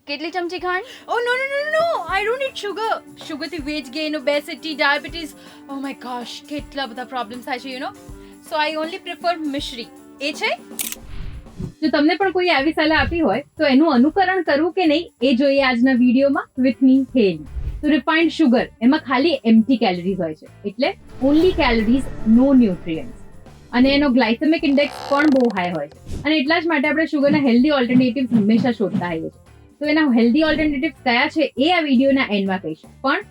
કેટલી ચમચી ખાંડ? Oh no! I don't need sugar. Sugar થી weight gain, obesity, diabetes. Oh my gosh, કેટલા બધા problems થાય છે, you know. So I only prefer Mishri. એ છે? જો તમને પણ કોઈ આવી સલાહ આપી હોય તો એનું અનુકરણ કરવું કે નહીં એ જોઈએ આજના વિડીયોમાં વિથ મી હેલી. તો રિફાઇન્ડ શુગર એમાં ખાલી એમ્પ્ટી કેલરીઝ હોય છે, એટલે ઓનલી કેલરીઝ, નો ન્યુટ્રિયન્ટ્સ. અને એનો ગ્લાયસેમિક ઇન્ડેક્સ પણ બહુ હાઈ હોય છે. અને એટલા જ માટે આપણે શુગરના હેલ્ધી ઓલ્ટરનેટિવ્સ હંમેશા શોધતા આવીએ છીએ. તો એના હેલ્ધી ઓલ્ટરનેટિવ્સ કયા છે એ આ વિડીયોના એન્ડમાં કહીશું. પણ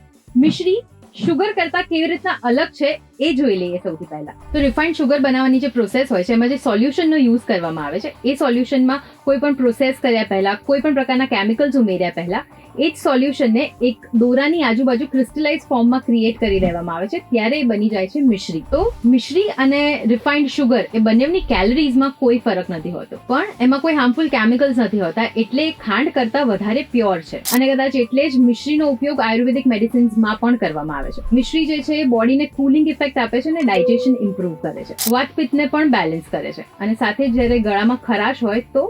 મિશ્રી શુગર કરતા કેવી રીતના અલગ છે એ જોઈ લઈએ સૌથી પહેલા. તો રિફાઇન્ડ શુગર બનાવવાની જે પ્રોસેસ હોય છે એમાં જે સોલ્યુશનનો યુઝ કરવામાં આવે છે એ સોલ્યુશનમાં કોઈ પણ પ્રોસેસ કર્યા પહેલા, કોઈ પણ પ્રકારના કેમિકલ્સ ઉમેર્યા પહેલા એ જ સોલ્યુશનને એક દોરાની આજુબાજુ ક્રિસ્ટલાઇઝ ફોર્મમાં ક્રિએટ કરી દેવામાં આવે છે, ત્યારે એ બની જાય છે મિશ્રી. તો મિશ્રી અને રિફાઇન્ડ શુગર એ બંનેની કેલરીઝમાં કોઈ ફરક નથી હોતો, પણ એમાં કોઈ હાર્મફુલ કેમિકલ્સ નથી હોતા, એટલે ખાંડ કરતા વધારે પ્યોર છે. અને કદાચ એટલે જ મિશ્રીનો ઉપયોગ આયુર્વેદિક મેડિસિન્સમાં પણ કરવામાં આવે છે. મિશ્રી જે છે એ બોડીને કુલિંગ ઇફેક્ટ આપે છે અને ડાયજેશન ઇમ્પ્રૂવ કરે છે, વાતપિત્તને પણ બેલેન્સ કરે છે. અને સાથે જ્યારે ગળામાં ખરાશ હોય તો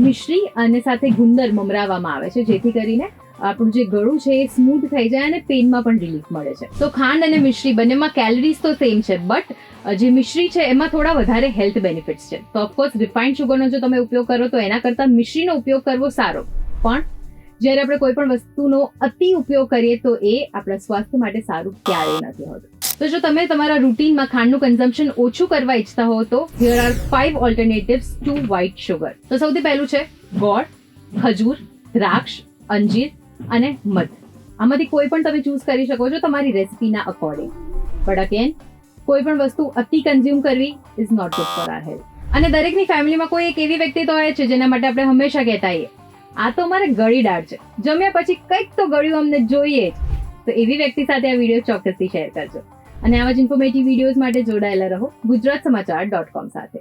મિશ્રી અને સાથે ગુંદર મમરાવવામાં આવે છે, જેથી કરીને આપણું જે ગળું છે એ સ્મૂથ થઈ જાય અને પેઇનમાં પણ રિલીફ મળે છે. તો ખાંડ અને મિશ્રી બંનેમાં કેલરીઝ તો સેમ છે, બટ જે મિશ્રી છે એમાં થોડા વધારે હેલ્થ બેનિફિટ્સ છે. તો ઓફકોર્સ રિફાઇન્ડ શુગરનો જો તમે ઉપયોગ કરો તો એના કરતાં મિશ્રીનો ઉપયોગ કરવો સારો. પણ જ્યારે આપણે કોઈ પણ વસ્તુનો અતિ ઉપયોગ કરીએ તો એ આપણા સ્વાસ્થ્ય માટે સારું ક્યારેય નથી હોતું. તો જો તમે તમારા રૂટીનમાં ખાંડનું કન્ઝમ્પશન ઓછું કરવા ઈચ્છતા હો તો here are 5 alternatives to white sugar. તો સૌથી પહેલું છે ગોળ, ખજૂર, દ્રાક્ષ, અંજીર અને મધ. આમાંથી કોઈ પણ તમે ચૂઝ કરી શકો છો તમારી રેસિપીના અકોર્ડિંગ. બટ અગેન કોઈ પણ વસ્તુ અતિ કન્ઝ્યુમ કરવી is not good for our health. અને દરેકની ફેમિલીમાં કોઈ એક એવી વ્યક્તિ તો હોય છે જેના માટે આપણે હંમેશા કહેતા હોઈએ આ તો અમારે ગળી દાળ છે, જમ્યા પછી કંઈક તો ગળ્યું અમને જોઈએ જ. તો એવી વ્યક્તિ સાથે આ વિડીયો ચોક્કસથી શેર કરજો. અને આવા જ ઇન્ફોર્મેટિવ વિડીયોઝ માટે જોડાયેલા રહો ગુજરાતસમાચાર.com સાથે.